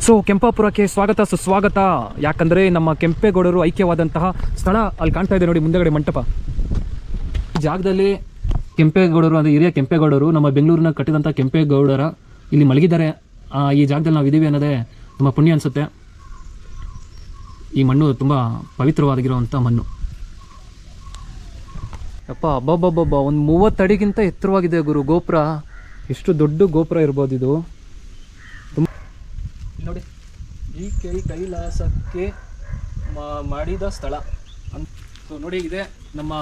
So ಕೆಂಪಾಪುರಕ್ಕೆ ಸ್ವಾಗತ ಸುಸ್ವಾಗತ. ಯಾಕಂದರೆ ನಮ್ಮ ಕೆಂಪೇಗೌಡರು ಐಕ್ಯವಾದಂತಹ ಸ್ಥಳ ಅಲ್ಲಿ ಕಾಣ್ತಾ ಇದೆ ನೋಡಿ, ಮುಂದೆಗಡೆ ಮಂಟಪ. ಈ ಜಾಗದಲ್ಲಿ ಕೆಂಪೇಗೌಡರು ಅಂದರೆ ಹಿರಿಯ ಕೆಂಪೇಗೌಡರು, ನಮ್ಮ ಬೆಂಗಳೂರಿನ ಕಟ್ಟಿದಂಥ ಕೆಂಪೇಗೌಡರ ಇಲ್ಲಿ ಮಲಗಿದ್ದಾರೆ. ಈ ಜಾಗದಲ್ಲಿ ನಾವು ಇದ್ದೀವಿ ಅನ್ನೋದೇ ತುಂಬ ಪುಣ್ಯ ಅನಿಸುತ್ತೆ. ಈ ಮಣ್ಣು ತುಂಬ ಪವಿತ್ರವಾಗಿರುವಂಥ ಮಣ್ಣು. ಅಪ್ಪ ಅಬ್ಬಬ್ಬಬ್ಬ, ಒಂದು 30 ಅಡಿಗಿಂತ ಎತ್ತರವಾಗಿದೆ ಗುರು ಗೋಪುರ. ಎಷ್ಟು ದೊಡ್ಡ ಗೋಪುರ ಇರ್ಬೋದು ಇದು. ನೋಡಿ, ಈ ಕೈಲಾಸಕ್ಕೆ ಮಾಡಿದ ಸ್ಥಳ ಸೊ ನೋಡಿ, ಇದೆ ನಮ್ಮ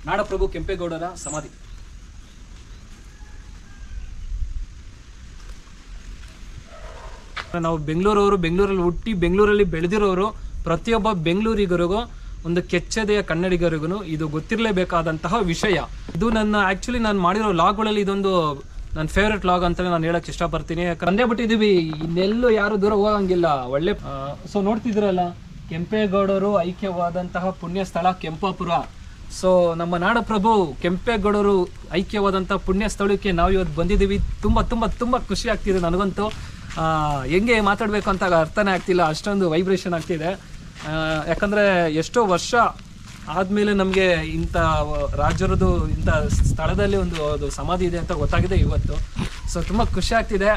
ನಾಡಪ್ರಭು ಕೆಂಪೇಗೌಡರ ಸಮಾಧಿ. ನಾವು ಬೆಂಗಳೂರಲ್ಲಿ ಹುಟ್ಟಿ ಬೆಂಗಳೂರಲ್ಲಿ ಬೆಳೆದಿರೋರು, ಪ್ರತಿಯೊಬ್ಬ ಬೆಂಗಳೂರಿಗರಿಗೂ ಒಂದು ಕೆಚ್ಚದೆಯ ಕನ್ನಡಿಗರಿಗೂ ಇದು ಗೊತ್ತಿರಲೇಬೇಕಾದಂತಹ ವಿಷಯ. ಇದು ಆ್ಯಕ್ಚುಲಿ ನಾನು ಮಾಡಿರೋ ಲಾಗ್ಗಳಲ್ಲಿ ಇದೊಂದು ನನ್ನ ಫೇವ್ರೆಟ್ ಲಾಗ್ ಅಂತಲೇ ನಾನು ಹೇಳಕ್ಕೆ ಇಷ್ಟಪಡ್ತೀನಿ. ಕಂದೇ ಬಿಟ್ಟಿದ್ದೀವಿ, ಇನ್ನೆಲ್ಲೂ ಯಾರು ದೂರ ಹೋಗಂಗಿಲ್ಲ. ಒಳ್ಳೆ ಸೊ ನೋಡ್ತಿದ್ರಲ್ಲ, ಕೆಂಪೇಗೌಡರು ಐಕ್ಯವಾದಂತಹ ಪುಣ್ಯ ಸ್ಥಳ ಕೆಂಪಾಪುರ. ಸೊ ನಮ್ಮ ನಾಡಪ್ರಭು ಕೆಂಪೇಗೌಡರು ಐಕ್ಯವಾದಂಥ ಪುಣ್ಯ ಸ್ಥಳಕ್ಕೆ ನಾವು ಇವತ್ತು ಬಂದಿದ್ದೀವಿ. ತುಂಬ ತುಂಬ ತುಂಬ ಖುಷಿ ಆಗ್ತಿದೆ ನನಗಂತೂ. ಹೆಂಗೆ ಮಾತಾಡಬೇಕು ಅಂತ ಅರ್ಥನೇ ಆಗ್ತಿಲ್ಲ, ಅಷ್ಟೊಂದು ವೈಬ್ರೇಷನ್ ಆಗ್ತಿದೆ. ಯಾಕಂದರೆ ಎಷ್ಟೋ ವರ್ಷ ಆದಮೇಲೆ ನಮಗೆ ಇಂಥ ರಾಜ್ಯರದ್ದು ಇಂಥ ಸ್ಥಳದಲ್ಲಿ ಒಂದು ಸಮಾಧಿ ಇದೆ ಅಂತ ಗೊತ್ತಾಗಿದೆ ಇವತ್ತು. ಸೊ ತುಂಬ ಖುಷಿ ಆಗ್ತಿದೆ.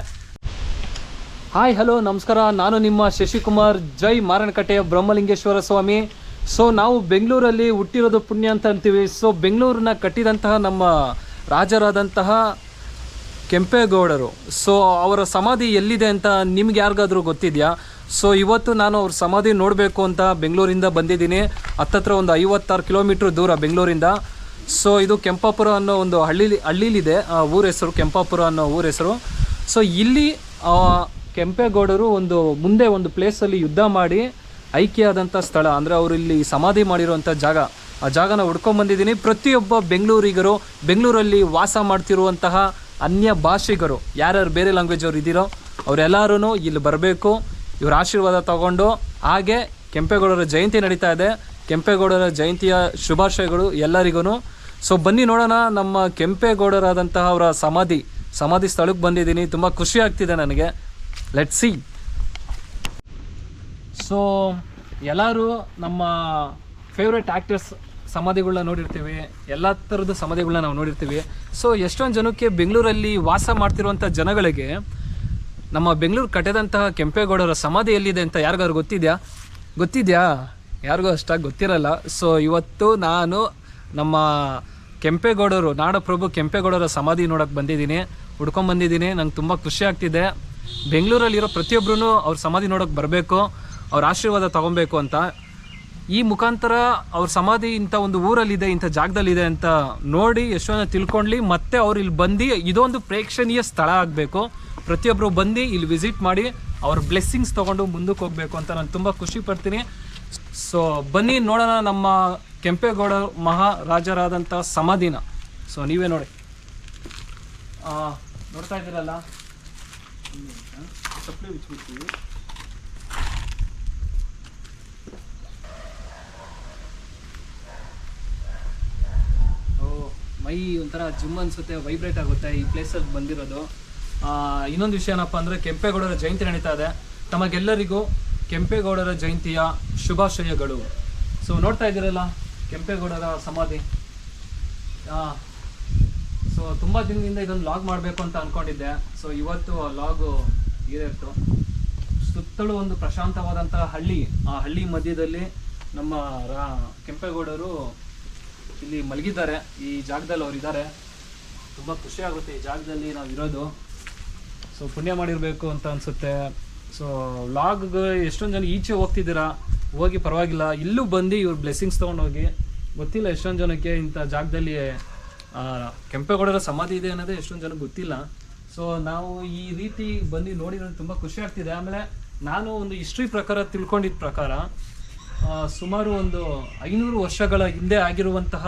ಹಾಯ್ ಹಲೋ ನಮಸ್ಕಾರ, ನಾನು ನಿಮ್ಮ ಶಶಿಕುಮಾರ್. ಜೈ ಮಾರನಕಟ್ಟೆಯ ಬ್ರಹ್ಮಲಿಂಗೇಶ್ವರ ಸ್ವಾಮಿ. ಸೊ ನಾವು ಬೆಂಗಳೂರಲ್ಲಿ ಹುಟ್ಟಿರೋದು ಪುಣ್ಯ ಅಂತ ಅಂತೀವಿ. ಸೊ ಬೆಂಗಳೂರನ್ನ ಕಟ್ಟಿದಂತಹ ನಮ್ಮ ರಾಜರಾದಂತಹ ಕೆಂಪೇಗೌಡರು, ಸೊ ಅವರ ಸಮಾಧಿ ಎಲ್ಲಿದೆ ಅಂತ ನಿಮ್ಗೆ ಯಾರಿಗಾದ್ರೂ ಗೊತ್ತಿದೆಯಾ? ಸೊ ಇವತ್ತು ನಾನು ಅವ್ರ ಸಮಾಧಿ ನೋಡಬೇಕು ಅಂತ ಬೆಂಗಳೂರಿಂದ ಬಂದಿದ್ದೀನಿ. ಹತ್ತತ್ರ ಒಂದು 56 ಕಿಲೋಮೀಟ್ರ್ ದೂರ ಬೆಂಗಳೂರಿಂದ. ಸೊ ಇದು ಕೆಂಪಾಪುರ ಅನ್ನೋ ಒಂದು ಹಳ್ಳಿಲಿದೆ ಊರ ಹೆಸರು, ಕೆಂಪಾಪುರ ಅನ್ನೋ ಊರ ಹೆಸರು. ಸೊ ಇಲ್ಲಿ ಕೆಂಪೇಗೌಡರು ಮುಂದೆ ಒಂದು ಪ್ಲೇಸಲ್ಲಿ ಯುದ್ಧ ಮಾಡಿ ಐಕ್ಯ ಆದಂಥ ಸ್ಥಳ, ಅಂದರೆ ಅವರು ಇಲ್ಲಿ ಸಮಾಧಿ ಮಾಡಿರುವಂಥ ಜಾಗ. ಆ ಜಾಗನ ಹುಡ್ಕೊಂಬಂದಿದ್ದೀನಿ. ಪ್ರತಿಯೊಬ್ಬ ಬೆಂಗಳೂರಿಗರು, ಬೆಂಗಳೂರಲ್ಲಿ ವಾಸ ಮಾಡ್ತಿರುವಂತಹ ಅನ್ಯ ಭಾಷಿಗರು, ಯಾರ್ಯಾರು ಬೇರೆ ಲ್ಯಾಂಗ್ವೇಜ್ ಅವ್ರು ಇದ್ದೀರೋ ಅವರೆಲ್ಲರೂ ಇಲ್ಲಿ ಬರಬೇಕು, ಇವ್ರ ಆಶೀರ್ವಾದ ತಗೊಂಡು. ಹಾಗೆ ಕೆಂಪೇಗೌಡರ ಜಯಂತಿ ನಡೀತಾ ಇದೆ, ಕೆಂಪೇಗೌಡರ ಜಯಂತಿಯ ಶುಭಾಶಯಗಳು ಎಲ್ಲರಿಗೂ. ಸೊ ಬನ್ನಿ ನೋಡೋಣ ನಮ್ಮ ಕೆಂಪೇಗೌಡರಾದಂತಹ ಅವರ ಸಮಾಧಿ ಸ್ಥಳಕ್ಕೆ ಬಂದಿದ್ದೀನಿ. ತುಂಬ ಖುಷಿ ಆಗ್ತಿದೆ ನನಗೆ. Let's see. ಸೊ ಎಲ್ಲರೂ ನಮ್ಮ ಫೇವ್ರೆಟ್ ಆ್ಯಕ್ಟರ್ಸ್ ಸಮಾಧಿಗಳನ್ನ ನೋಡಿರ್ತೀವಿ, ಎಲ್ಲ ಥರದ ಸಮಾಧಿಗಳನ್ನ ನಾವು ನೋಡಿರ್ತೀವಿ. ಸೊ ಎಷ್ಟೊಂದು ಜನಕ್ಕೆ ಬೆಂಗಳೂರಲ್ಲಿ ವಾಸ ಮಾಡ್ತಿರುವಂಥ ಜನಗಳಿಗೆ ನಮ್ಮ ಬೆಂಗಳೂರು ಕಟ್ಟಿದಂತಹ ಕೆಂಪೇಗೌಡರ ಸಮಾಧಿ ಎಲ್ಲಿದೆ ಅಂತ ಯಾರಿಗಾದ್ರು ಗೊತ್ತಿದೆಯಾ? ಯಾರಿಗೂ ಅಷ್ಟಾಗಿ ಗೊತ್ತಿರಲ್ಲ. ಸೊ ಇವತ್ತು ನಾನು ನಮ್ಮ ಕೆಂಪೇಗೌಡರು, ನಾಡಪ್ರಭು ಕೆಂಪೇಗೌಡರ ಸಮಾಧಿ ನೋಡೋಕ್ಕೆ ಹುಡ್ಕೊಂಬಂದಿದ್ದೀನಿ. ನಂಗೆ ತುಂಬ ಖುಷಿ ಆಗ್ತಿದೆ. ಬೆಂಗಳೂರಲ್ಲಿರೋ ಪ್ರತಿಯೊಬ್ಬರೂ ಅವ್ರ ಸಮಾಧಿ ನೋಡೋಕ್ಕೆ ಬರಬೇಕು, ಅವ್ರ ಆಶೀರ್ವಾದ ತೊಗೊಬೇಕು ಅಂತ. ಈ ಮುಖಾಂತರ ಅವ್ರ ಸಮಾಧಿ ಇಂಥ ಒಂದು ಊರಲ್ಲಿದೆ, ಇಂಥ ಜಾಗದಲ್ಲಿದೆ ಅಂತ ನೋಡಿ ಎಷ್ಟೊಂದು ತಿಳ್ಕೊಳ್ಳಿ. ಮತ್ತೆ ಅವ್ರು ಇಲ್ಲಿ ಬಂದು ಇದೊಂದು ಪ್ರೇಕ್ಷಣೀಯ ಸ್ಥಳ ಆಗಬೇಕು. ಪ್ರತಿಯೊಬ್ಬರು ಬಂದು ಇಲ್ಲಿ ವಿಸಿಟ್ ಮಾಡಿ ಅವ್ರ ಬ್ಲೆಸ್ಸಿಂಗ್ಸ್ ತೊಗೊಂಡು ಮುಂದಕ್ಕೆ ಹೋಗಬೇಕು ಅಂತ ನಾನು ತುಂಬ ಖುಷಿ ಪಡ್ತೀನಿ. ಸೊ ಬನ್ನಿ ನೋಡೋಣ ನಮ್ಮ ಕೆಂಪೇಗೌಡ ಮಹಾರಾಜರಾದಂಥ ಸಮಾಧಿನ. ಸೊ ನೀವೇ ನೋಡಿ, ನೋಡ್ತಾ ಇದ್ದೀರಲ್ಲ. ಮೈ ಒಂಥರ ಜಿಮ್ ಅನಿಸುತ್ತೆ, ವೈಬ್ರೇಟ್ ಆಗುತ್ತೆ ಈ ಪ್ಲೇಸಲ್ಲಿ ಬಂದಿರೋದು. ಇನ್ನೊಂದು ವಿಷಯ ಏನಪ್ಪ ಅಂದರೆ, ಕೆಂಪೇಗೌಡರ ಜಯಂತಿ ನಡೀತಾ ಇದೆ. ತಮಗೆಲ್ಲರಿಗೂ ಕೆಂಪೇಗೌಡರ ಜಯಂತಿಯ ಶುಭಾಶಯಗಳು. ಸೊ ನೋಡ್ತಾ ಇದ್ದೀರಲ್ಲ ಕೆಂಪೇಗೌಡರ ಸಮಾಧಿ. ಸೊ ತುಂಬ ದಿನದಿಂದ ಇದೊಂದು ಲಾಗ್ ಮಾಡಬೇಕು ಅಂತ ಅಂದ್ಕೊಂಡಿದ್ದೆ. ಸೊ ಇವತ್ತು ಆ ಲಾಗು ಇತ್ತು. ಸುತ್ತಲೂ ಒಂದು ಪ್ರಶಾಂತವಾದಂತಹ ಹಳ್ಳಿ, ಆ ಹಳ್ಳಿ ಮಧ್ಯದಲ್ಲಿ ನಮ್ಮ ಕೆಂಪೇಗೌಡರು ಇಲ್ಲಿ ಮಲಗಿದ್ದಾರೆ. ಈ ಜಾಗದಲ್ಲಿ ಅವ್ರು ಇದ್ದಾರೆ. ತುಂಬ ಖುಷಿ ಆಗುತ್ತೆ ಈ ಜಾಗದಲ್ಲಿ ನಾವು ಇರೋದು. ಸೊ ಪುಣ್ಯ ಮಾಡಿರಬೇಕು ಅಂತ ಅನಿಸುತ್ತೆ. ಸೊ ಲಾಗ್ಗೆ ಎಷ್ಟೊಂದು ಜನ ಈಚೆ ಹೋಗ್ತಿದ್ದೀರಾ, ಹೋಗಿ ಪರವಾಗಿಲ್ಲ, ಇಲ್ಲೂ ಬಂದು ಇವ್ರ ಬ್ಲೆಸ್ಸಿಂಗ್ಸ್ ತೊಗೊಂಡೋಗಿ. ಗೊತ್ತಿಲ್ಲ ಎಷ್ಟೊಂದು ಜನಕ್ಕೆ ಇಂಥ ಜಾಗದಲ್ಲಿ ಕೆಂಪೇಗೌಡರ ಸಮಾಧಿ ಇದೆ ಅನ್ನೋದೇ ಎಷ್ಟೊಂದು ಜನಕ್ಕೆ ಗೊತ್ತಿಲ್ಲ. ಸೊ ನಾವು ಈ ರೀತಿ ಬಂದು ನೋಡಿರೋದು ತುಂಬ ಖುಷಿ ಆಗ್ತಿದೆ. ಆಮೇಲೆ ನಾನು ಒಂದು ಹಿಸ್ಟ್ರಿ ಪ್ರಕಾರ ತಿಳ್ಕೊಂಡಿದ್ದ ಪ್ರಕಾರ ಸುಮಾರು ಒಂದು 500 ವರ್ಷಗಳ ಹಿಂದೆ ಆಗಿರುವಂತಹ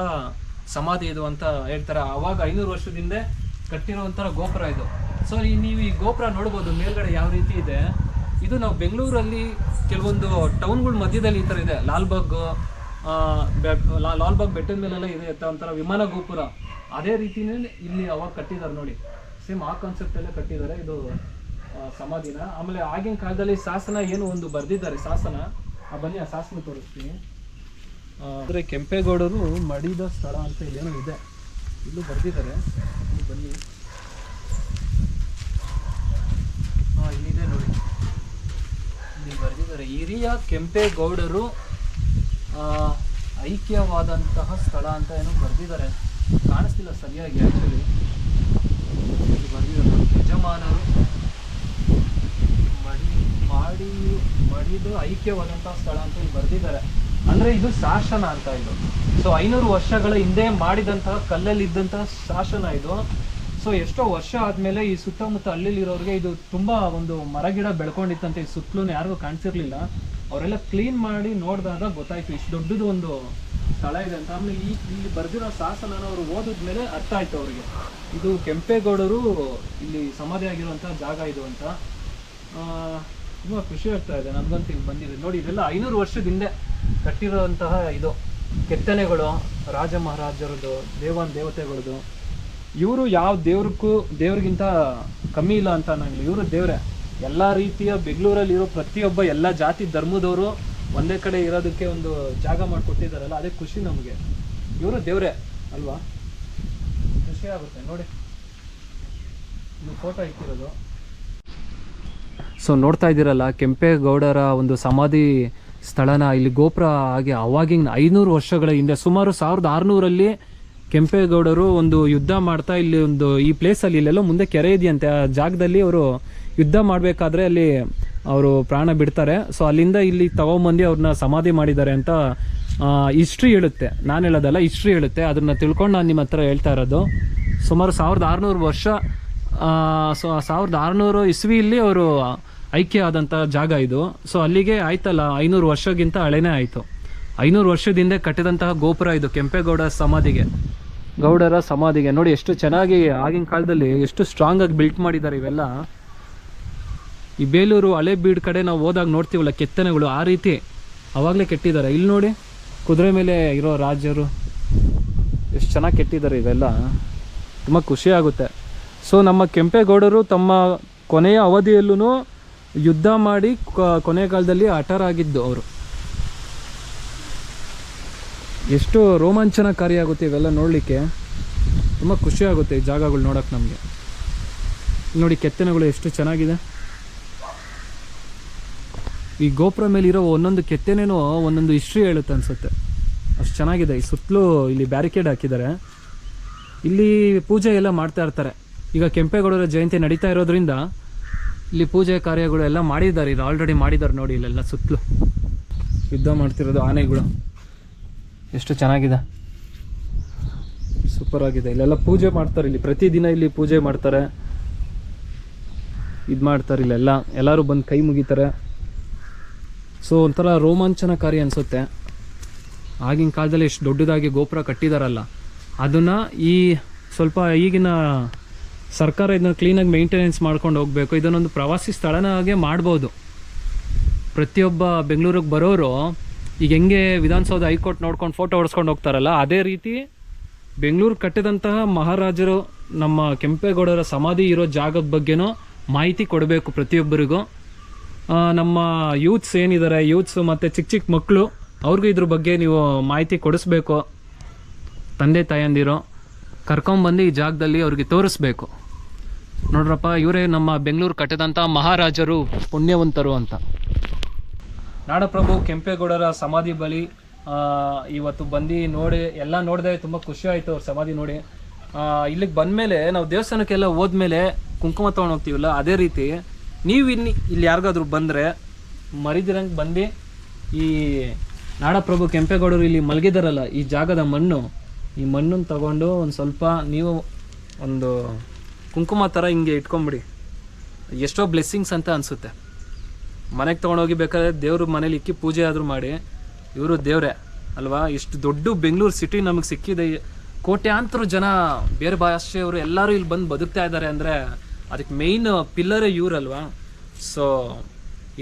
ಸಮಾಧಿ ಇದು ಅಂತ ಹೇಳ್ತಾರೆ. ಆವಾಗ 500 ವರ್ಷದ ಹಿಂದೆ ಕಟ್ಟಿರುವಂತಹ ಗೋಪುರ ಇದು. ಸೊ ನೀವು ಈ ಗೋಪುರ ನೋಡ್ಬೋದು ಮೇಲ್ಗಡೆ ಯಾವ ರೀತಿ ಇದೆ. ಇದು ನಾವು ಬೆಂಗಳೂರಲ್ಲಿ ಕೆಲವೊಂದು ಟೌನ್ಗಳ ಮಧ್ಯದಲ್ಲಿ ಈ ಥರ ಇದೆ. ಲಾಲ್ಬಾಗ್ ಬೆಟ್ಟದ ಮೇಲೆಲ್ಲ ಇದೆ ಒಂಥರ ವಿಮಾನ ಗೋಪುರ. ಅದೇ ರೀತಿನೇ ಇಲ್ಲಿ ಅವಾಗ ಕಟ್ಟಿದ್ದಾರೆ ನೋಡಿ, ಸೇಮ್ ಆ ಕಾನ್ಸೆಪ್ಟಲ್ಲೇ ಕಟ್ಟಿದ್ದಾರೆ. ಇದು ಸಮಾಧಿನ. ಆಮೇಲೆ ಆಗಿನ ಕಾಲದಲ್ಲಿ ಶಾಸನ ಏನು ಒಂದು ಬರೆದಿದ್ದಾರೆ, ಶಾಸನ. ಬನ್ನಿ ಆ ಶಾಸನ ತೋರಿಸ್ತೀನಿ. ಅಂದರೆ ಕೆಂಪೇಗೌಡರು ಮಡಿದ ಸ್ಥಳ ಅಂತ ಏನೋ ಇದೆ, ಇಲ್ಲೂ ಬರೆದಿದ್ದಾರೆ. ಬನ್ನಿ, ಇಲ್ಲಿದೆ ನೋಡಿ, ಇಲ್ಲಿ ಬರೆದಿದ್ದಾರೆ. ಹಿರಿಯ ಕೆಂಪೇಗೌಡರು ಐಕ್ಯವಾದಂತಹ ಸ್ಥಳ ಅಂತ ಏನೋ ಬರೆದಿದ್ದಾರೆ, ಕಾಣಿಸ್ತಿಲ್ಲ ಸರಿಯಾಗಿ. ಆ್ಯಕ್ಚುಲಿ ಇಲ್ಲಿ ಬರೆದಿದ್ದಾರೆ ನೋಡಿ, ಯಜಮಾನರು ಮಡಿದು ಐಕ್ಯವಾದಂತಹ ಸ್ಥಳ ಅಂತ ಇಲ್ಲಿ ಬರೆದಿದ್ದಾರೆ. ಅಂದ್ರೆ ಇದು ಶಾಸನ ಅಂತ ಇದು. ಸೊ 500 ವರ್ಷಗಳ ಹಿಂದೆ ಮಾಡಿದಂತಹ ಕಲ್ಲಲ್ಲಿ ಇದ್ದಂತಹ ಶಾಸನ ಇದು. ಸೊ ಎಷ್ಟೋ ವರ್ಷ ಆದ್ಮೇಲೆ ಈ ಸುತ್ತಮುತ್ತ ಹಳ್ಳಿಲಿರೋರಿಗೆ ಇದು ತುಂಬಾ ಒಂದು ಮರಗಿಡ ಬೆಳ್ಕೊಂಡಿತ್ತಂತೆ. ಈ ಸುತ್ತಲೂ ಯಾರಿಗೂ ಕಾಣಿಸಿರ್ಲಿಲ್ಲ. ಅವರೆಲ್ಲ ಕ್ಲೀನ್ ಮಾಡಿ ನೋಡಿದಾಗ ಗೊತ್ತಾಯ್ತು ಇಷ್ಟು ದೊಡ್ಡದು ಒಂದು ಸ್ಥಳ ಇದೆ ಅಂತ. ಆಮೇಲೆ ಇಲ್ಲಿ ಬರ್ದಿರೋ ಶಾಸನನ ಅವರು ಓದಿದ್ಮೇಲೆ ಅರ್ಥ ಆಯ್ತು ಅವರಿಗೆ, ಇದು ಕೆಂಪೇಗೌಡರು ಇಲ್ಲಿ ಸಮಾಧಿ ಆಗಿರುವಂತಹ ಜಾಗ ಇದು ಅಂತ. ತುಂಬ ಖುಷಿ ಆಗ್ತಾ ಇದೆ ನನ್ಗಂತೂ. ಇಲ್ಲಿ ಬಂದಿದೆ ನೋಡಿ, ಇದೆಲ್ಲ 500 ವರ್ಷದ ಹಿಂದೆ ಕಟ್ಟಿರೋಂತಹ ಇದು ಕೆತ್ತನೆಗಳು, ರಾಜ ಮಹಾರಾಜರದ್ದು, ದೇವತೆಗಳದ್ದು. ಇವರು ಯಾವ ದೇವ್ರಿಗಿಂತ ಕಮ್ಮಿ ಇಲ್ಲ ಅಂತ ಅನ್ನಂಗಿಲ್ಲ. ಇವರು ದೇವ್ರೆ. ಎಲ್ಲ ರೀತಿಯ ಬೆಂಗಳೂರಲ್ಲಿ ಇರೋ ಪ್ರತಿಯೊಬ್ಬ ಎಲ್ಲ ಜಾತಿ ಧರ್ಮದವರು ಒಂದೇ ಕಡೆ ಇರೋದಕ್ಕೆ ಒಂದು ಜಾಗ ಮಾಡಿಕೊಟ್ಟಿದ್ದಾರಲ್ಲ, ಅದೇ ಖುಷಿ ನಮಗೆ. ಇವರು ದೇವ್ರೆ ಅಲ್ವಾ, ಖುಷಿ ಆಗುತ್ತೆ ನೋಡಿ. ಇದು ಫೋಟೋ ಇಟ್ಟಿರೋದು. ಸೊ ನೋಡ್ತಾ ಇದ್ದೀರಲ್ಲ, ಕೆಂಪೇಗೌಡರ ಒಂದು ಸಮಾಧಿ ಸ್ಥಳನ. ಇಲ್ಲಿ ಗೋಪುರ ಆಗಿ ಅವಾಗಿನ 500 ವರ್ಷಗಳ ಹಿಂದೆ, ಸುಮಾರು 1600ರಲ್ಲಿ ಕೆಂಪೇಗೌಡರು ಒಂದು ಯುದ್ಧ ಮಾಡ್ತಾ ಇಲ್ಲಿ ಒಂದು ಈ ಪ್ಲೇಸಲ್ಲಿ, ಇಲ್ಲೆಲ್ಲೋ ಮುಂದೆ ಕೆರೆ ಇದೆಯಂತೆ, ಆ ಜಾಗದಲ್ಲಿ ಅವರು ಯುದ್ಧ ಮಾಡಬೇಕಾದ್ರೆ ಅಲ್ಲಿ ಅವರು ಪ್ರಾಣ ಬಿಡ್ತಾರೆ. ಸೊ ಅಲ್ಲಿಂದ ಇಲ್ಲಿ ತಗೊಂಬಂದು ಅವ್ರನ್ನ ಸಮಾಧಿ ಮಾಡಿದ್ದಾರೆ ಅಂತ ಹಿಸ್ಟ್ರಿ ಹೇಳುತ್ತೆ. ನಾನು ಹೇಳೋದಲ್ಲ, ಹಿಸ್ಟ್ರಿ ಹೇಳುತ್ತೆ. ಅದನ್ನು ತಿಳ್ಕೊಂಡು ನಾನು ನಿಮ್ಮ ಹತ್ರ ಹೇಳ್ತಾ ಇರೋದು. ಸುಮಾರು 1600 ವರ್ಷ, 1600 ಇಸ್ವಿಯಲ್ಲಿ ಅವರು ಐಕ್ಯ ಆದಂಥ ಜಾಗ ಇದು. ಸೊ ಅಲ್ಲಿಗೆ ಆಯ್ತಲ್ಲ, 500 ವರ್ಷಕ್ಕಿಂತ ಹಳೆನೇ ಆಯಿತು. 500 ವರ್ಷದಿಂದ ಕಟ್ಟಿದಂತಹ ಗೋಪುರ ಇದು ಕೆಂಪೇಗೌಡ ಗೌಡರ ಸಮಾಧಿಗೆ. ನೋಡಿ ಎಷ್ಟು ಚೆನ್ನಾಗಿ ಆಗಿನ ಕಾಲದಲ್ಲಿ ಎಷ್ಟು ಸ್ಟ್ರಾಂಗ್ ಆಗಿ ಬಿಲ್ಟ್ ಮಾಡಿದ್ದಾರೆ ಇವೆಲ್ಲ. ಈ ಬೇಲೂರು ಹಳೆಬೀಡು ಕಡೆ ನಾವು ಹೋದಾಗ ನೋಡ್ತೀವಲ್ಲ ಕೆತ್ತನೆಗಳು, ಆ ರೀತಿ ಅವಾಗಲೇ ಕೆಟ್ಟಿದ್ದಾರೆ. ಇಲ್ಲಿ ನೋಡಿ, ಕುದುರೆ ಮೇಲೆ ಇರೋ ರಾಜರು ಎಷ್ಟು ಚೆನ್ನಾಗಿ ಕೆಟ್ಟಿದ್ದಾರೆ ಇವೆಲ್ಲ. ತುಂಬ ಖುಷಿ ಆಗುತ್ತೆ. ಸೊ ನಮ್ಮ ಕೆಂಪೇಗೌಡರು ತಮ್ಮ ಕೊನೆಯ ಅವಧಿಯಲ್ಲೂ ಯುದ್ಧ ಮಾಡಿ ಕೊನೆಯ ಕಾಲದಲ್ಲಿ ಹಠರಾಗಿದ್ದು ಅವರು. ಎಷ್ಟು ರೋಮಾಂಚನಕಾರಿಯಾಗುತ್ತೆ ಇವೆಲ್ಲ ನೋಡಲಿಕ್ಕೆ. ತುಂಬ ಖುಷಿ ಆಗುತ್ತೆ ಈ ಜಾಗಗಳು ನೋಡೋಕೆ ನಮಗೆ. ನೋಡಿ ಕೆತ್ತನೆಗಳು ಎಷ್ಟು ಚೆನ್ನಾಗಿದೆ. ಈ ಗೋಪುರ ಮೇಲಿರೋ ಒಂದೊಂದು ಕೆತ್ತನೆನೂ ಒಂದೊಂದು ಹಿಸ್ಟ್ರಿ ಹೇಳುತ್ತೆ ಅನಿಸುತ್ತೆ, ಅಷ್ಟು ಚೆನ್ನಾಗಿದೆ. ಈ ಸುತ್ತಲೂ ಇಲ್ಲಿ ಬ್ಯಾರಿಕೇಡ್ ಹಾಕಿದ್ದಾರೆ. ಇಲ್ಲಿ ಪೂಜೆ ಎಲ್ಲ ಮಾಡ್ತಾ ಇರ್ತಾರೆ. ಈಗ ಕೆಂಪೇಗೌಡರ ಜಯಂತಿ ನಡೀತಾ ಇರೋದ್ರಿಂದ ಇಲ್ಲಿ ಪೂಜೆ ಕಾರ್ಯಗಳು ಎಲ್ಲ ಮಾಡಿದ್ದಾರೆ. ಇದು ಆಲ್ರೆಡಿ ಮಾಡಿದ್ದಾರೆ ನೋಡಿ, ಇಲ್ಲೆಲ್ಲ ಸುತ್ತಲೂ ಯುದ್ಧ ಮಾಡ್ತಿರೋದು ಆನೆಗಳು. ಎಷ್ಟು ಚೆನ್ನಾಗಿದೆ, ಸೂಪರ್ ಆಗಿದೆ. ಇಲ್ಲೆಲ್ಲ ಪೂಜೆ ಮಾಡ್ತಾರೆ. ಇಲ್ಲಿ ಪ್ರತಿದಿನ ಇಲ್ಲಿ ಪೂಜೆ ಮಾಡ್ತಾರೆ, ಇದು ಮಾಡ್ತಾರೆ. ಇಲ್ಲೆಲ್ಲ ಎಲ್ಲರೂ ಬಂದು ಕೈ ಮುಗಿತಾರೆ. ಸೊ ಒಂಥರ ರೋಮಾಂಚನಕಾರಿ ಅನಿಸುತ್ತೆ. ಆಗಿನ ಕಾಲದಲ್ಲಿ ಎಷ್ಟು ದೊಡ್ಡದಾಗಿ ಗೋಪುರ ಕಟ್ಟಿದಾರಲ್ಲ, ಅದನ್ನು ಈ ಸ್ವಲ್ಪ ಈಗಿನ ಸರ್ಕಾರ ಇದನ್ನ ಕ್ಲೀನಾಗಿ ಮೇಂಟೆನೆನ್ಸ್ ಮಾಡ್ಕೊಂಡು ಹೋಗಬೇಕು. ಇದನ್ನೊಂದು ಪ್ರವಾಸಿ ಸ್ಥಳನಾಗೆ ಮಾಡ್ಬೋದು. ಪ್ರತಿಯೊಬ್ಬ ಬೆಂಗಳೂರಿಗೆ ಬರೋರು ಈಗ ಹೆಂಗೆ ವಿಧಾನಸೌಧ ಹೈಕೋರ್ಟ್ ನೋಡ್ಕೊಂಡು ಫೋಟೋ ಹೊಡ್ಸ್ಕೊಂಡು ಹೋಗ್ತಾರಲ್ಲ, ಅದೇ ರೀತಿ ಬೆಂಗಳೂರು ಕಟ್ಟಿದಂತಹ ಮಹಾರಾಜರು ನಮ್ಮ ಕೆಂಪೇಗೌಡರ ಸಮಾಧಿ ಇರೋ ಜಾಗದ ಬಗ್ಗೆನೂ ಮಾಹಿತಿ ಕೊಡಬೇಕು ಪ್ರತಿಯೊಬ್ಬರಿಗೂ. ನಮ್ಮ ಯೂತ್ಸ್ ಏನಿದ್ದಾರೆ, ಯೂತ್ಸ್ ಮತ್ತು ಚಿಕ್ಕ ಮಕ್ಕಳು, ಅವ್ರಿಗೂ ಇದ್ರ ಬಗ್ಗೆ ನೀವು ಮಾಹಿತಿ ಕೊಡಿಸ್ಬೇಕು. ತಂದೆ ತಾಯಂದಿರು ಕರ್ಕೊಂಬಂದು ಈ ಜಾಗದಲ್ಲಿ ಅವ್ರಿಗೆ ತೋರಿಸ್ಬೇಕು. ನೋಡ್ರಪ್ಪ, ಇವರೇ ನಮ್ಮ ಬೆಂಗಳೂರು ಕಟ್ಟಿದಂಥ ಮಹಾರಾಜರು, ಪುಣ್ಯವಂತರು ಅಂತ. ನಾಡಪ್ರಭು ಕೆಂಪೇಗೌಡರ ಸಮಾಧಿ ಬಳಿ ಇವತ್ತು ಬಂದು ನೋಡಿ ಎಲ್ಲ ನೋಡಿದೆ. ತುಂಬ ಖುಷಿ ಆಯಿತು ಅವ್ರ ಸಮಾಧಿ ನೋಡಿ. ಇಲ್ಲಿಗೆ ಬಂದಮೇಲೆ ನಾವು ದೇವಸ್ಥಾನಕ್ಕೆಲ್ಲ ಹೋದ್ಮೇಲೆ ಕುಂಕುಮ ತೊಗೊಂಡು ಹೋಗ್ತೀವಲ್ಲ, ಅದೇ ರೀತಿ ನೀವು ಇಲ್ಲಿ ಯಾರಿಗಾದ್ರೂ ಬಂದರೆ ಮರಿದಿರಂಗೆ ಬಂದು ಈ ನಾಡಪ್ರಭು ಕೆಂಪೇಗೌಡರು ಇಲ್ಲಿ ಮಲಗಿದಾರಲ್ಲ, ಈ ಜಾಗದ ಮಣ್ಣು, ಈ ಮಣ್ಣನ್ನು ತಗೊಂಡು ಒಂದು ಸ್ವಲ್ಪ ನೀವು ಒಂದು ಕುಂಕುಮ ಥರ ಹಿಂಗೆ ಇಟ್ಕೊಂಬಿಡಿ. ಎಷ್ಟೋ ಬ್ಲೆಸ್ಸಿಂಗ್ಸ್ ಅಂತ ಅನಿಸುತ್ತೆ. ಮನೆಗೆ ತೊಗೊಂಡೋಗಿ ಬೇಕಾದ್ರೆ ದೇವ್ರ ಮನೇಲಿ ಇಕ್ಕಿ ಪೂಜೆ ಆದರೂ ಮಾಡಿ. ಇವರು ದೇವ್ರೆ ಅಲ್ವಾ. ಇಷ್ಟು ದೊಡ್ಡ ಬೆಂಗಳೂರು ಸಿಟಿ ನಮಗೆ ಸಿಕ್ಕಿದೆ. ಕೋಟ್ಯಾಂತರ ಜನ ಬೇರೆ ಭಾಷೆಯವರು ಎಲ್ಲರೂ ಇಲ್ಲಿ ಬಂದು ಬದುಕ್ತಾ ಇದ್ದಾರೆ ಅಂದರೆ ಅದಕ್ಕೆ ಮೇಯ್ನ್ ಪಿಲ್ಲರೇ ಇವರಲ್ವಾ. ಸೊ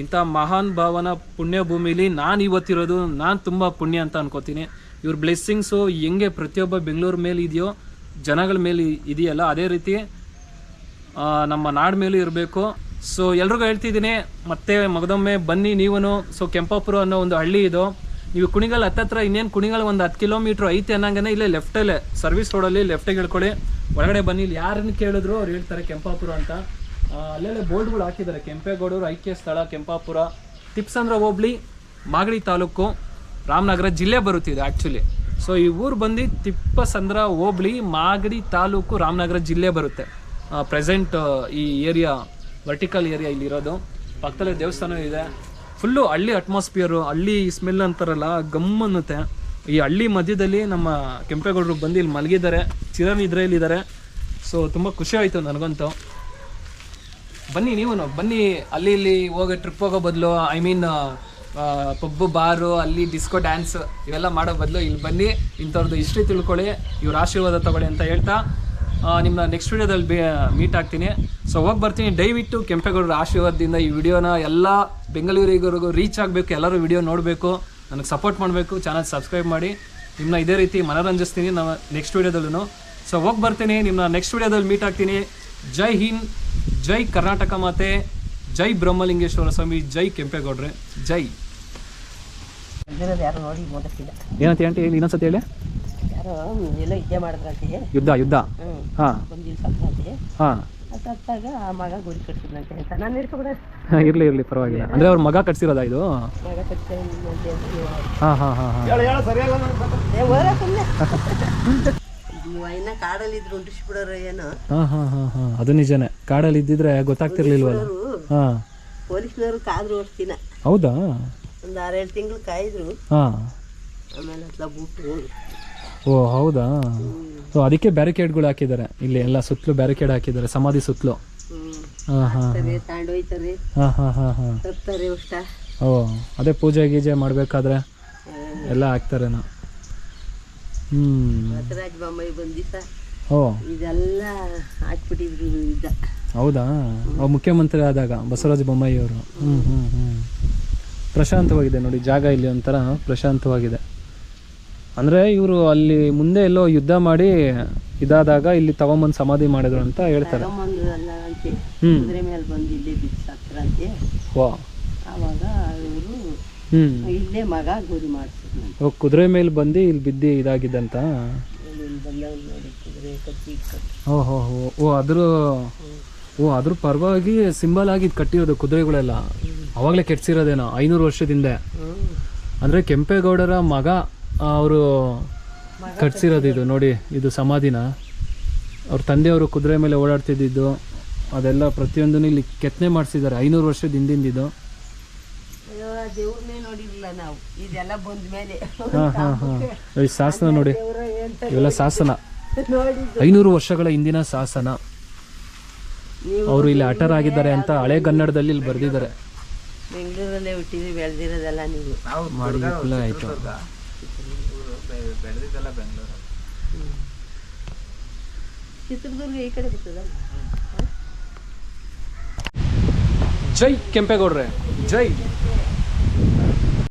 ಇಂಥ ಮಹಾನ್ ಭಾವನ ಪುಣ್ಯ ಭೂಮಿಲಿ ನಾನು ಇವತ್ತಿರೋದು ನಾನು ತುಂಬ ಪುಣ್ಯ ಅಂತ ಅನ್ಕೋತೀನಿ. ಇವ್ರ ಬ್ಲೆಸ್ಸಿಂಗ್ಸು ಹೆಂಗೆ ಪ್ರತಿಯೊಬ್ಬ ಬೆಂಗಳೂರು ಮೇಲೆ ಇದೆಯೋ, ಜನಗಳ ಮೇಲೆ ಇದೆಯಲ್ಲ, ಅದೇ ರೀತಿ ನಮ್ಮ ನಾಡ ಮೇಲೂ ಇರಬೇಕು. ಸೊ ಎಲ್ರಿಗೂ ಹೇಳ್ತಿದ್ದೀನಿ ಮತ್ತೆ ಮಗದೊಮ್ಮೆ ಬನ್ನಿ ನೀವೂ. ಸೊ ಕೆಂಪಾಪುರ ಅನ್ನೋ ಒಂದು ಹಳ್ಳಿ ಇದು. ನೀವು ಕುಣಿಗಲ್ ಹತ್ತತ್ರ ಇನ್ನೇನು ಕುಣಿಗಲ್ ಒಂದು 10 ಕಿಲೋಮೀಟ್ರ್ ಐತೆ ಅನ್ನಂಗೆ ಇಲ್ಲೇ ಲೆಫ್ಟಲ್ಲೇ ಸರ್ವಿಸ್ ರೋಡಲ್ಲಿ ಲೆಫ್ಟಿಗೆ ಹೇಳ್ಕೊಳ್ಳಿ, ಒಳಗಡೆ ಬನ್ನಿ. ಇಲ್ಲಿ ಯಾರನ್ನು ಕೇಳಿದ್ರು ಅವ್ರು ಹೇಳ್ತಾರೆ ಕೆಂಪಾಪುರ ಅಂತ. ಅಲ್ಲೆಲ್ಲ ಬೋರ್ಡ್ಗಳು ಹಾಕಿದ್ದಾರೆ, ಕೆಂಪೇಗೌಡರು ಐಕ್ಯ ಸ್ಥಳ ಕೆಂಪಾಪುರ, ತಿಪ್ಸಂದ್ರ ಹೋಬಳಿ, ಮಾಗಡಿ ತಾಲೂಕು, ರಾಮನಗರ ಜಿಲ್ಲೆ ಬರುತ್ತಿದೆ ಆ್ಯಕ್ಚುಲಿ. ಸೊ ಈ ಊರು ಬಂದು ತಿಪ್ಪಸಂದ್ರ ಹೋಬಳಿ, ಮಾಗಡಿ ತಾಲೂಕು, ರಾಮನಗರ ಜಿಲ್ಲೆ ಬರುತ್ತೆ. ಪ್ರೆಸೆಂಟ್ ಈ ಏರಿಯಾ ವರ್ಟಿಕಲ್ ಏರಿಯಾ ಇಲ್ಲಿರೋದು. ಪಕ್ಕದಲ್ಲೇ ದೇವಸ್ಥಾನ ಇದೆ. ಫುಲ್ಲು ಹಳ್ಳಿ ಅಟ್ಮಾಸ್ಫಿಯರು, ಹಳ್ಳಿ ಸ್ಮೆಲ್ ಅಂತಾರಲ್ಲ ಗಮ್ ಅನ್ನುತ್ತೆ. ಈ ಹಳ್ಳಿ ಮಧ್ಯದಲ್ಲಿ ನಮ್ಮ ಕೆಂಪೇಗೌಡರು ಬಂದು ಇಲ್ಲಿ ಮಲಗಿದ್ದಾರೆ, ಚಿರನಿದ್ರೆಯಲ್ಲಿದ್ದಾರೆ. ಸೊ ತುಂಬ ಖುಷಿ ಆಯಿತು ನನಗಂತೂ. ಬನ್ನಿ ನೀವು ಬನ್ನಿ, ಅಲ್ಲಿ ಇಲ್ಲಿ ಹೋಗೋ ಟ್ರಿಪ್ ಹೋಗೋ ಬದಲು, ಐ ಮೀನ್ ಪಬ್ಬು ಬಾರು ಅಲ್ಲಿ ಡಿಸ್ಕೋ ಡ್ಯಾನ್ಸ್ ಇವೆಲ್ಲ ಮಾಡೋ ಬದಲು ಇಲ್ಲಿ ಬನ್ನಿ, ಇಂಥವ್ರದ್ದು ಹಿಸ್ಟ್ರಿ ತಿಳ್ಕೊಳ್ಳಿ, ಇವ್ರ ಆಶೀರ್ವಾದ ತಗೊಳ್ಳಿ ಅಂತ ಹೇಳ್ತಾ ನಿಮ್ಮನ್ನ ನೆಕ್ಸ್ಟ್ ವೀಡಿಯೋದಲ್ಲಿ ಮೀಟ್ ಆಗ್ತೀನಿ. ಸೊ ಹೋಗಿ ಬರ್ತೀನಿ. ದಯವಿಟ್ಟು ಕೆಂಪೇಗೌಡರ ಆಶೀರ್ವಾದದಿಂದ ಈ ವಿಡಿಯೋನ ಎಲ್ಲ ಬೆಂಗಳೂರಿಗರಿಗೂ ರೀಚ್ ಆಗಬೇಕು, ಎಲ್ಲರೂ ವಿಡಿಯೋ ನೋಡಬೇಕು, ನನಗೆ ಸಪೋರ್ಟ್ ಮಾಡಬೇಕು, ಚಾನಲ್ ಸಬ್ಸ್ಕ್ರೈಬ್ ಮಾಡಿ. ನಿಮ್ಮನ್ನ ಇದೇ ರೀತಿ ಮನರಂಜಿಸ್ತೀನಿ ನಮ್ಮ ನೆಕ್ಸ್ಟ್ ವೀಡಿಯೋದಲ್ಲೂ. ಸೊ ಹೋಗಿ ಬರ್ತೀನಿ, ನಿಮ್ಮನ್ನ ನೆಕ್ಸ್ಟ್ ವೀಡಿಯೋದಲ್ಲಿ ಮೀಟ್ ಆಗ್ತೀನಿ. ಜೈ ಹಿಂದ್, ಜೈ ಕರ್ನಾಟಕ ಮಾತೆ, ಜೈ ಬ್ರಹ್ಮಲಿಂಗೇಶ್ವರ ಸ್ವಾಮಿ, ಜೈ ಕೆಂಪೇಗೌಡ್ರೆ, ಜೈ. ಏನಂತ ಹೇಳಿ ಇನ್ನೊಂದ್ಸತಿ ಹೇಳಿ. ಯುದ್ಧ ಯುದ್ಧ ಹಾಂ ಹಾಂ ಇರಲಿ ಇರಲಿ ಪರವಾಗಿಲ್ಲ. ಅಂದರೆ ಅವ್ರ ಮಗ ಕಟ್ಸಿರೋದಾ ಇದು? ಹಾಂ ಹಾಂ ಹಾಂ ಹಾಂ ಹಾಂ ಹಾಂ ಹಾಂ ಹಾಂ ಅದು ನಿಜನೇ. ಕಾಡಲ್ಲಿ ಇದ್ದಿದ್ರೆ ಗೊತ್ತಾಗ್ತಿರ್ಲಿಲ್ವಲ್ಲ. ಹಾಂ ಪೊಲೀಸ್ನವರು ಕಾದ್ರು ವರ್ಷದಿನ. ಹೌದಾ? ಒಂದು 6-7 ತಿಂಗಳು ಕಾಯಿದ್ರು. ಹಾಂ ಆಮೇಲೆ ಅತ್ಲ ಬಿಟ್ಟು. ಓ ಹೌದಾ? ಸೊ ಅದಕ್ಕೆ ಬ್ಯಾರಿಕೇಡ್ಗಳು ಹಾಕಿದ್ದಾರೆ ಇಲ್ಲಿ ಎಲ್ಲ ಸುತ್ತಲೂ, ಬ್ಯಾರಿಕೇಡ್ ಹಾಕಿದ್ದಾರೆ ಸಮಾಧಿ ಸುತ್ತಲೂ. ಹಾಂ ಹಾಂ ತಾಂಡೋಯ್ತಾರೆ. ಹಾಂ ಹಾಂ ಹಾಂ ಹಾಂ ತರ್ತಾರೆ ಅಷ್ಟ. ಓ ಅದೇ ಪೂಜೆ ಗೀಜೆ ಮಾಡಬೇಕಾದ್ರೆ ಎಲ್ಲ ಹಾಕ್ತಾರೇನೋ. ಬಸವರಾಜ ಬೊಮ್ಮಾಯಿ ಬಂದಿಸ ಓ ಇದೆಲ್ಲ ಹಾಕ್ಬಿಟ್ಟಿದ್ರು ಇದ್ದ. ಹೌದಾ? ಮುಖ್ಯಮಂತ್ರಿ ಆದಾಗ ಬಸವರಾಜ ಬೊಮ್ಮಾಯಿ ಅವರು. ಹ್ಞೂ ಹ್ಞೂ ಹ್ಞೂ ಪ್ರಶಾಂತವಾಗಿದೆ ನೋಡಿ ಜಾಗ, ಇಲ್ಲಿ ಒಂಥರ ಪ್ರಶಾಂತವಾಗಿದೆ. ಅಂದರೆ ಇವರು ಅಲ್ಲಿ ಮುಂದೆ ಎಲ್ಲೋ ಯುದ್ಧ ಮಾಡಿ ಇದಾದಾಗ ಇಲ್ಲಿ ತಗೊಂಬಂದು ಸಮಾಧಿ ಮಾಡಿದ್ರು ಅಂತ ಹೇಳ್ತಾರೆ. ಕುದುರೆ ಮೇಲೆ ಬಂದು ಇಲ್ಲೇ ಬಿಸಾಕ್ತಾರಂತೆ. ವಾ ಆವಾಗ ಇವರು ಇಲ್ಲೇ ಮಗ ಗುರಿ ಮಾಡ್ತಿದ್ರು. ಕುದುರೆ ಮೇಲೆ ಬಂದು ಇಲ್ಲಿ ಬಿದ್ದು ಇದಾಗಿದ್ದಂತ. ಓ ಹೋ ಹೋ ಓ ಅದ್ರ ಪರವಾಗಿ ಸಿಂಬಲ್ ಆಗಿ ಕಟ್ಟಿರೋದು ಕುದುರೆಗಳೆಲ್ಲ. ಅವಾಗಲೇ ಕೆಡ್ಸಿರೋದೇನೋ 500 ವರ್ಷದಿಂದ. ಅಂದರೆ ಕೆಂಪೇಗೌಡರ ಮಗ ಅವರು ಕಟ್ಸಿರೋದು ಇದು ನೋಡಿ, ಇದು ಸಮಾಧಿನ. ಅವ್ರ ತಂದೆಯವರು ಕುದುರೆ ಮೇಲೆ ಓಡಾಡ್ತಿದ್ದು ಅದೆಲ್ಲ ಪ್ರತಿಯೊಂದನ್ನು ಇಲ್ಲಿ ಕೆತ್ತನೆ ಮಾಡಿಸಿದ್ದಾರೆ 500 ವರ್ಷದ ಹಿಂದಿಂದಿದ್ದು. ಹಾಂ ಹಾಂ ಹಾಂ ಈ ಶಾಸನ ನೋಡಿ, ಇವೆಲ್ಲ ಶಾಸನ 500 ವರ್ಷಗಳ ಹಿಂದಿನ ಶಾಸನ. ಅವರು ಇಲ್ಲಿ ಅಟರ್ ಆಗಿದ್ದಾರೆ ಅಂತ ಹಳೆ ಕನ್ನಡದಲ್ಲಿ ಇಲ್ಲಿ ಬರೆದಿದ್ದಾರೆ. ಬೆಂಗಳೂರಲ್ಲೇ ಹುಟ್ಟಿದ್ರಿ, ಬೆಳೆದಿರೋದೆಲ್ಲ ನೀವು ಮಾಡಿ ಆಯಿತು. ಚಿತ್ರದುರ್ಗ ಈ ಕಡೆ ಬರ್ತದಲ್ಲ. ಜೈ ಕೆಂಪೇಗೌಡ್ರೆ, ಜೈ.